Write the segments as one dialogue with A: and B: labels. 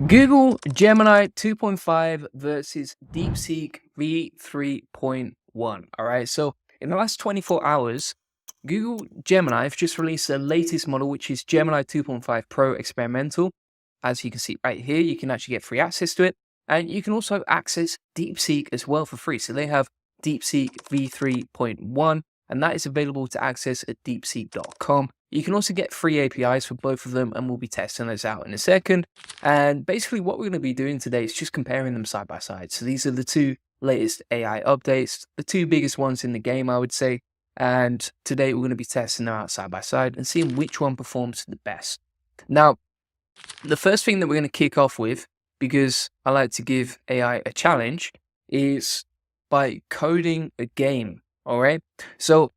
A: Google Gemini 2.5 versus DeepSeek V3.1. All right. So in the last 24 hours, Google Gemini have just released their latest model, which is Gemini 2.5 Pro Experimental. As you can see right here, you can actually get free access to it. And you can also access DeepSeek as well for free. So they have DeepSeek V3.1, and that is available to access at deepseek.com. You can also get free APIs for both of them, and we'll be testing those out in a second. And basically what we're going to be doing today is just comparing them side by side. So these are the two latest AI updates, the two biggest ones in the game, I would say. And today we're going to be testing them out side by side and seeing which one performs the best. Now, the first thing that we're going to kick off with, because I like to give AI a challenge, is by coding a game. All right. So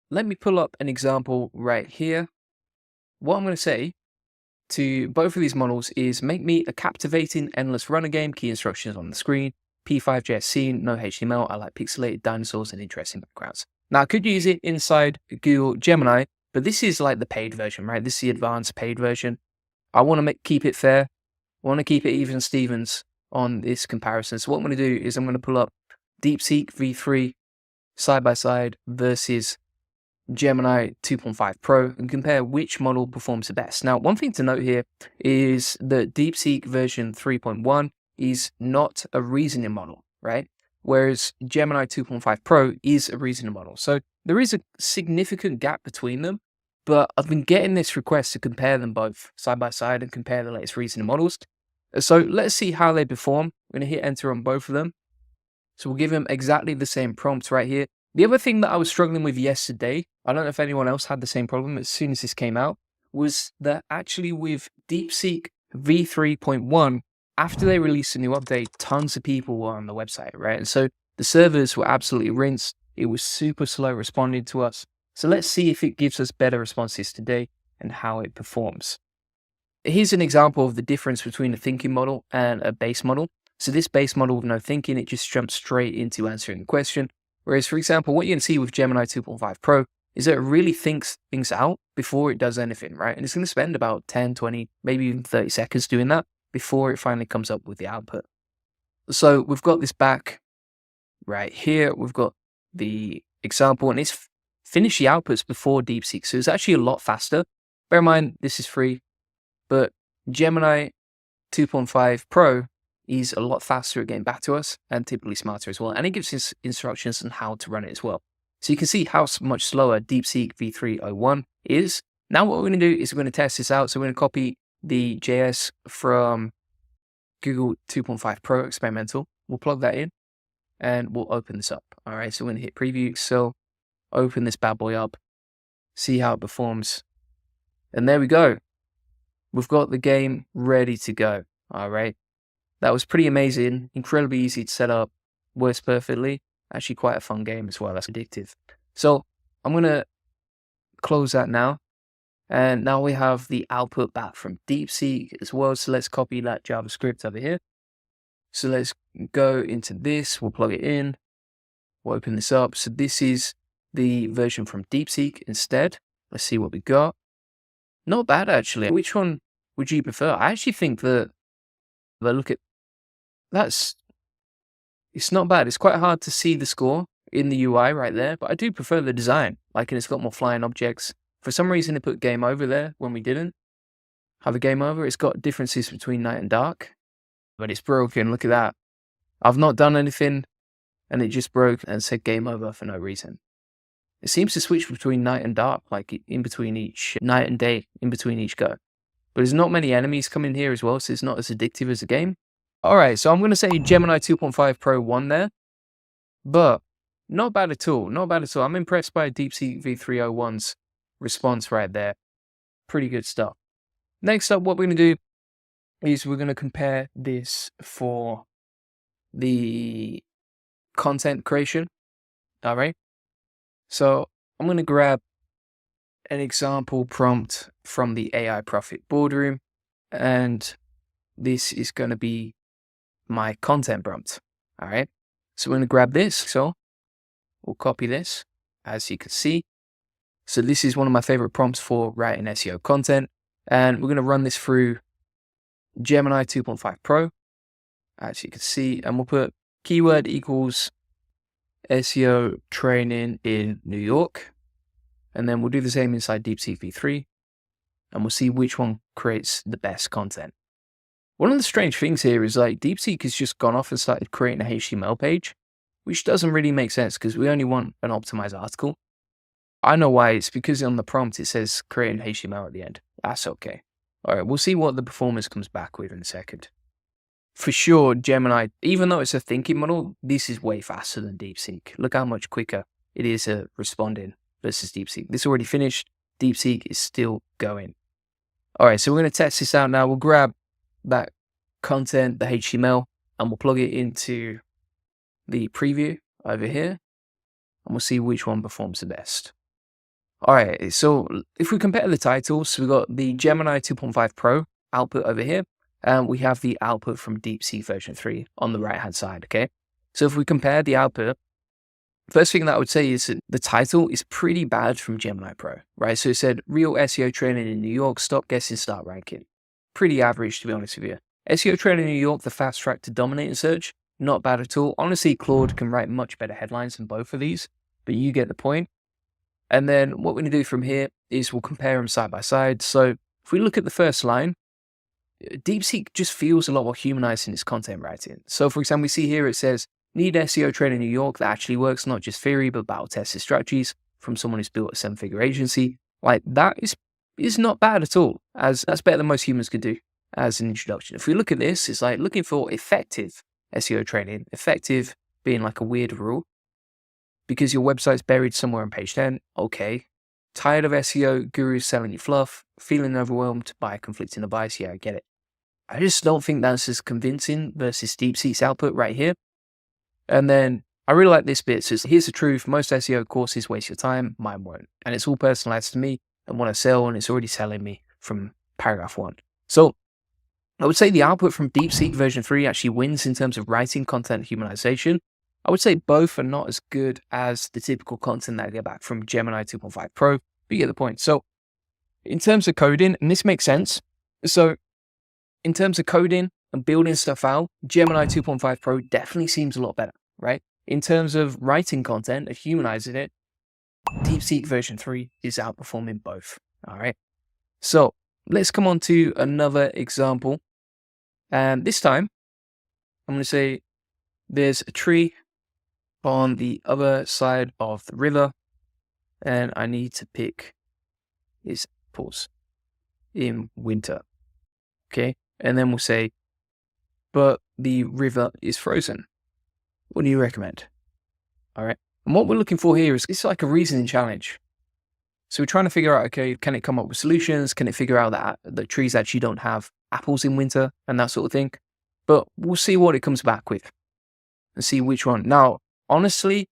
A: let me pull up an example right here. What I'm going to say to both of these models is make me a captivating, endless runner game. Key instructions on the screen. P5.js scene, no HTML. I like pixelated dinosaurs and interesting backgrounds. Now, I could use it inside Google Gemini, but this is like the paid version, right? This is the advanced paid version. I want to keep it fair. I want to keep it even Stevens on this comparison. So what I'm going to do is I'm going to pull up DeepSeek V3 side by side versus Gemini 2.5 Pro and compare which model performs the best. Now, one thing to note here is that DeepSeek version 3.1 is not a reasoning model, right? Whereas Gemini 2.5 Pro is a reasoning model. So there is a significant gap between them, but I've been getting this request to compare them both side by side and compare the latest reasoning models. So let's see how they perform. I'm going to hit enter on both of them. So we'll give them exactly the same prompts right here. The other thing that I was struggling with yesterday, I don't know if anyone else had the same problem as soon as this came out, was that actually with DeepSeek V3.1, after they released a new update, tons of people were on the website, right? And so the servers were absolutely rinsed. It was super slow responding to us. So let's see if it gives us better responses today and how it performs. Here's an example of the difference between a thinking model and a base model. So this base model with no thinking, it just jumps straight into answering the question. Whereas, for example, what you can see with Gemini 2.5 Pro is that it really thinks things out before it does anything, right? And it's going to spend about 10, 20, maybe even 30 seconds doing that before it finally comes up with the output. So we've got this back right here. We've got the example, and it's finished the outputs before DeepSeek. So it's actually a lot faster. Bear in mind, this is free, but Gemini 2.5 Pro is a lot faster at getting back to us and typically smarter as well. And it gives us instructions on how to run it as well. So you can see how much slower DeepSeek V3.1 is. Now what we're going to do is we're going to test this out. So we're going to copy the JS from Google 2.5 Pro Experimental. We'll plug that in and we'll open this up. All right, so we're going to hit preview. So open this bad boy up, see how it performs. And there we go. We've got the game ready to go. All right. That was pretty amazing, incredibly easy to set up, works perfectly. Actually quite a fun game as well, that's addictive. So I'm going to close that now. And now we have the output back from DeepSeek as well. So let's copy that JavaScript over here. So let's go into this, we'll plug it in, we'll open this up. So this is the version from DeepSeek instead. Let's see what we got. Not bad actually. Which one would you prefer? I actually think that, look at, it's not bad. It's quite hard to see the score in the UI right there, but I do prefer the design. Like, and it's got more flying objects. For some reason, it put game over there when we didn't have a game over. It's got differences between night and dark, but it's broken. Look at that. I've not done anything, and it just broke and said game over for no reason. It seems to switch between night and dark, like in between each night and day, in between each go. But there's not many enemies coming here as well, so it's not as addictive as a game. All right, so I'm going to say Gemini 2.5 Pro won there, but not bad at all. Not bad at all. I'm impressed by DeepSeek V3.1's response right there. Pretty good stuff. Next up, what we're going to do is we're going to compare this for the content creation. All right. So I'm going to grab an example prompt from the AI Profit Boardroom, and this is going to be my content prompt. All right. So we're going to grab this. So we'll copy this, as you can see. So this is one of my favorite prompts for writing SEO content. And we're going to run this through Gemini 2.5 Pro, as you can see, and we'll put keyword equals SEO training in New York. And then we'll do the same inside DeepSeek V3, and we'll see which one creates the best content. One of the strange things here is like DeepSeek has just gone off and started creating a HTML page, which doesn't really make sense because we only want an optimized article. I know why. It's because on the prompt it says create an HTML at the end. That's okay. All right, we'll see what the performance comes back with in a second. For sure, Gemini, even though it's a thinking model, this is way faster than DeepSeek. Look how much quicker it is at responding versus DeepSeek. This already finished. DeepSeek is still going. All right, so we're going to test this out now. We'll grab that content, the HTML, and we'll plug it into the preview over here, and we'll see which one performs the best. All right, so if we compare the titles, so we've got the Gemini 2.5 Pro output over here, and we have the output from DeepSeek version 3 on the right-hand side, okay? So if we compare the output, first thing that I would say is that the title is pretty bad from Gemini Pro, right? So it said, real SEO training in New York, stop guessing, start ranking. Pretty average, to be honest with you. SEO training in New York, the fast track to dominate in search, not bad at all. Honestly, Claude can write much better headlines than both of these, but you get the point. And then what we're going to do from here is we'll compare them side by side. So if we look at the first line, DeepSeek just feels a lot more humanized in its content writing. So for example, we see here it says, need SEO training in New York that actually works, not just theory, but battle-tested strategies from someone who's built a 7-figure agency. Like that is not bad at all, as that's better than most humans could do as an introduction. If we look at this, it's like looking for effective SEO training, effective being like a weird rule, because your website's buried somewhere on page 10, okay. Tired of SEO gurus selling you fluff, feeling overwhelmed by conflicting advice, yeah, I get it. I just don't think that's as convincing versus DeepSeek's output right here. And then I really like this bit. So here's the truth. Most SEO courses waste your time. Mine won't. And it's all personalized to me and what I sell, and it's already selling me from paragraph 1. So I would say the output from DeepSeek version 3 actually wins in terms of writing content humanization. I would say both are not as good as the typical content that I get back from Gemini 2.5 Pro, but you get the point. So in terms of coding, and this makes sense. So in terms of coding and building stuff out, Gemini 2.5 Pro definitely seems a lot better, right? In terms of writing content and humanizing it, DeepSeek version 3 is outperforming both, all right? So let's come on to another example. And this time, I'm going to say there's a tree on the other side of the river, and I need to pick its apples in winter, okay? And then we'll say, but the river is frozen. What do you recommend? All right. And what we're looking for here is it's like a reasoning challenge. So we're trying to figure out, okay, can it come up with solutions? Can it figure out that the trees actually don't have apples in winter and that sort of thing? But we'll see what it comes back with and see which one. Now, honestly,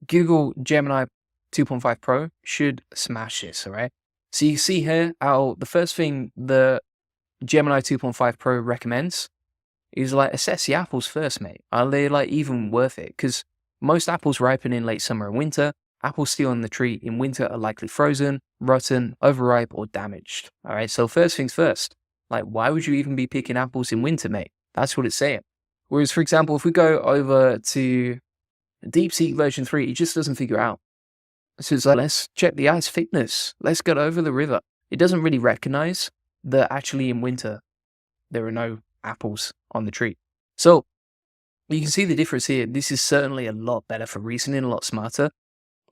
A: Google Gemini 2.5 Pro should smash this, all right? So you see here how the first thing the Gemini 2.5 Pro recommends is like assess the apples first, mate. Are they like even worth it? Because most apples ripen in late summer and winter. Apples still on the tree in winter are likely frozen, rotten, overripe, or damaged. All right, so first things first. Like, why would you even be picking apples in winter, mate? That's what it's saying. Whereas, for example, if we go over to DeepSeek version 3, it just doesn't figure out. So it's like, let's check the ice thickness. Let's get over the river. It doesn't really recognize that actually in winter, there are no apples on the tree. So you can see the difference here. This is certainly a lot better for reasoning, a lot smarter.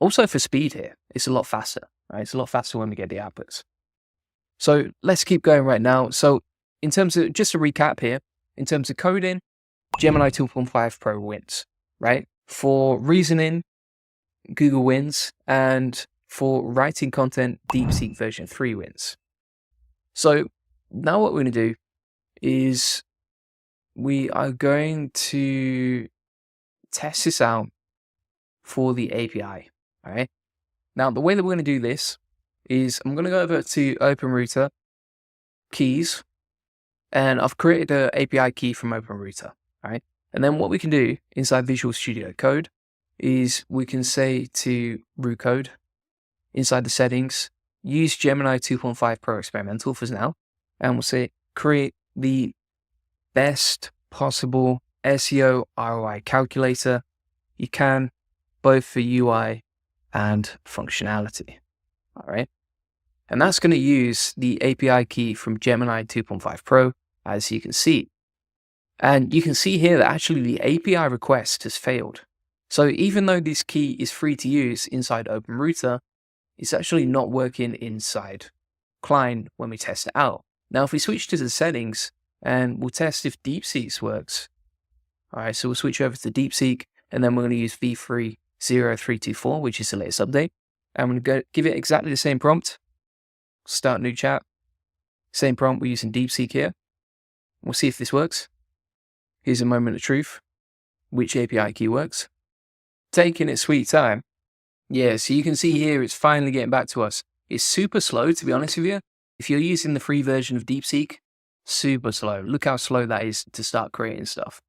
A: Also for speed here, it's a lot faster, right? It's a lot faster when we get the outputs. So let's keep going right now. So in terms of, just to recap here, in terms of coding, Gemini 2.5 Pro wins, right? For reasoning, Google wins. And for writing content, DeepSeek version 3 wins. So now what we're going to do is we are going to test this out for the API. All right. Now, the way that we're going to do this is I'm going to go over to OpenRouter keys, and I've created an API key from OpenRouter. All right. And then what we can do inside Visual Studio Code is we can say to root code inside the settings, use Gemini 2.5 Pro Experimental for now, and we'll say create the best possible SEO ROI calculator you can, both for UI and functionality. All right. And that's going to use the API key from Gemini 2.5 Pro, as you can see. And you can see here that actually the API request has failed. So even though this key is free to use inside OpenRouter, it's actually not working inside Klein when we test it out. Now, if we switch to the settings and we'll test if DeepSeek works. All right, so we'll switch over to DeepSeek and then we're going to use V3.1, which is the latest update. And I'm going to give it exactly the same prompt. Start new chat. Same prompt, we're using DeepSeek here. We'll see if this works. Here's a moment of truth. Which API key works? Taking its sweet time. Yeah, so you can see here it's finally getting back to us. It's super slow, to be honest with you. If you're using the free version of DeepSeek, super slow. Look how slow that is to start creating stuff.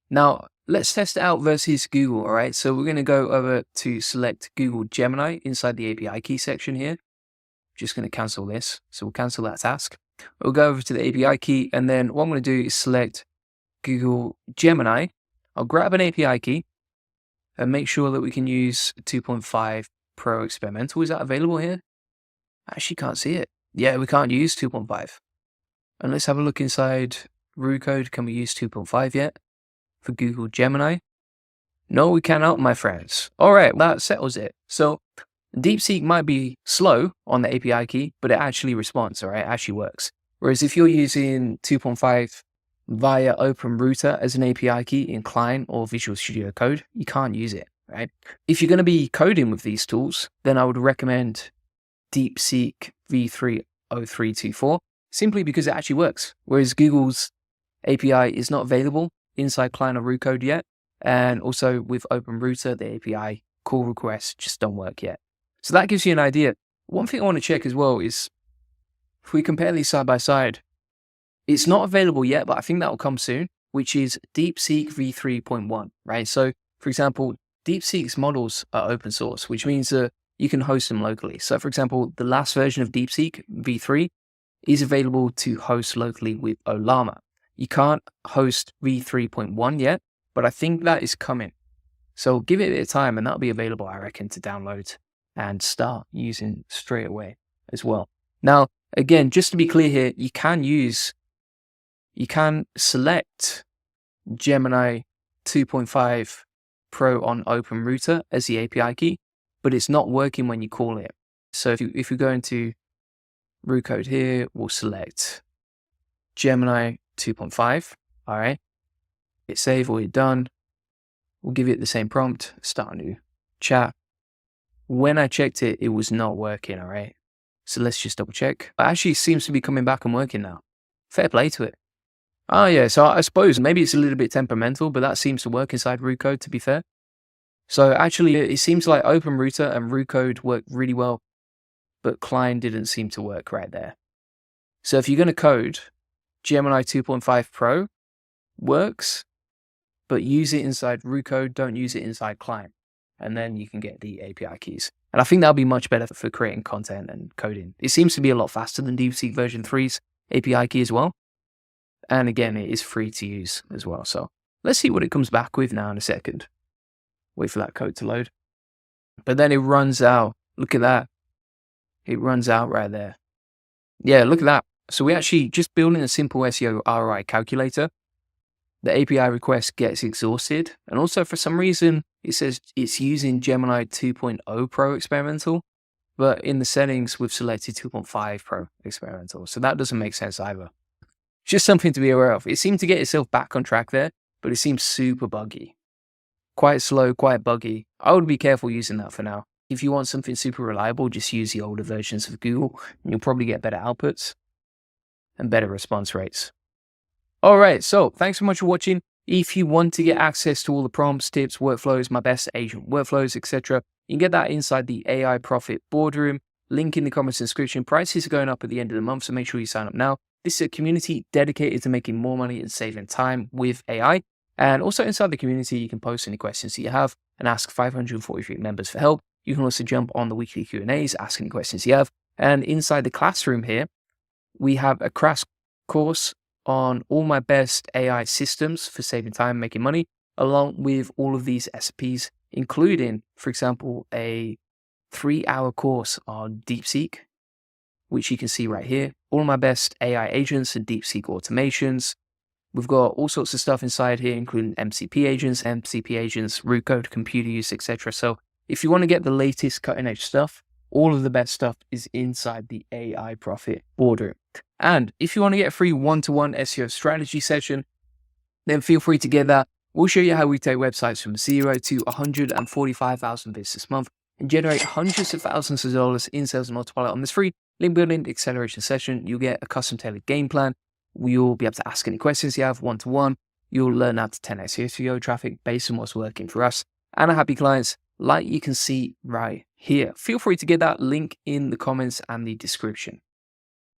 A: Now, let's test it out versus Google, all right? So we're going to go over to select Google Gemini inside the API key section here. Just going to cancel this. So we'll cancel that task. We'll go over to the API key, and then what I'm going to do is select Google Gemini. I'll grab an API key and make sure that we can use 2.5 Pro Experimental. Is that available here? I actually can't see it. Yeah, we can't use 2.5. And let's have a look inside RuCode. Can we use 2.5 yet for Google Gemini? No, we cannot, my friends. All right, that settles it. So DeepSeek might be slow on the API key, but it actually responds, all right? It actually works. Whereas if you're using 2.5 via OpenRouter as an API key in Klein or Visual Studio Code, you can't use it, right? If you're going to be coding with these tools, then I would recommend DeepSeek V3.1 simply because it actually works. Whereas Google's API is not available inside Klein or RuCode yet. And also with OpenRouter, the API call requests just don't work yet. So that gives you an idea. One thing I want to check as well is if we compare these side by side, it's not available yet, but I think that will come soon, which is DeepSeek V3.1, right? So for example, DeepSeek's models are open source, which means that you can host them locally. So for example, the last version of DeepSeek V3 is available to host locally with Ollama. You can't host V3.1 yet, but I think that is coming. So give it a bit of time and that'll be available, I reckon, to download and start using straight away as well. Now, again, just to be clear here, you can select Gemini 2.5 Pro on OpenRouter as the API key, but it's not working when you call it. So if we go into RuCode here, we'll select Gemini 2.5, all right? Hit save or hit done. We'll give it the same prompt, start a new chat. When I checked it, it was not working, all right? So let's just double check. It actually seems to be coming back and working now. Fair play to it. Oh yeah, so I suppose maybe it's a little bit temperamental, but that seems to work inside RuCode, to be fair. So actually, it seems like OpenRouter and RuCode work really well, but Klein didn't seem to work right there. So if you're going to code, Gemini 2.5 Pro works, but use it inside RuCode, don't use it inside Klein. And then you can get the API keys. And I think that'll be much better for creating content and coding. It seems to be a lot faster than DeepSeek version 3's API key as well. And again, it is free to use as well. So let's see what it comes back with now in a second. Wait for that code to load. But then it runs out. Look at that. It runs out right there. Yeah, look at that. So we're actually just building a simple SEO ROI calculator. The API request gets exhausted. And also for some reason, it says it's using Gemini 2.0 Pro Experimental. But in the settings, we've selected 2.5 Pro Experimental. So that doesn't make sense either. Just something to be aware of. It seemed to get itself back on track there, but it seems super buggy. Quite slow, quite buggy. I would be careful using that for now. If you want something super reliable, just use the older versions of Google, and you'll probably get better outputs and better response rates. All right, so thanks so much for watching. If you want to get access to all the prompts, tips, workflows, my best agent workflows, etc., you can get that inside the AI Profit Boardroom. Link in the comments description. Prices are going up at the end of the month, so make sure you sign up now. This is a community dedicated to making more money and saving time with AI. And also inside the community, you can post any questions that you have and ask 543 members for help. You can also jump on the weekly Q&As, ask any questions you have. And inside the classroom here, we have a crash course on all my best AI systems for saving time and making money, along with all of these SOPs, including, for example, a 3-hour course on DeepSeek, which you can see right here. All of my best AI agents and DeepSeek automations. We've got all sorts of stuff inside here, including MCP agents, root code, computer use, etc. So if you want to get the latest cutting edge stuff, all of the best stuff is inside the AI Profit Boardroom. And if you want to get a free one-to-one SEO strategy session, then feel free to get that. We'll show you how we take websites from 0 to 145,000 visits this month and generate hundreds of thousands of dollars in sales and multiplier on this free link building acceleration session. You'll get a custom tailored game plan. You'll be able to ask any questions you have one-to-one. You'll learn how to 10x SEO traffic based on what's working for us and our happy clients, like you can see right here. Feel free to get that link in the comments and the description.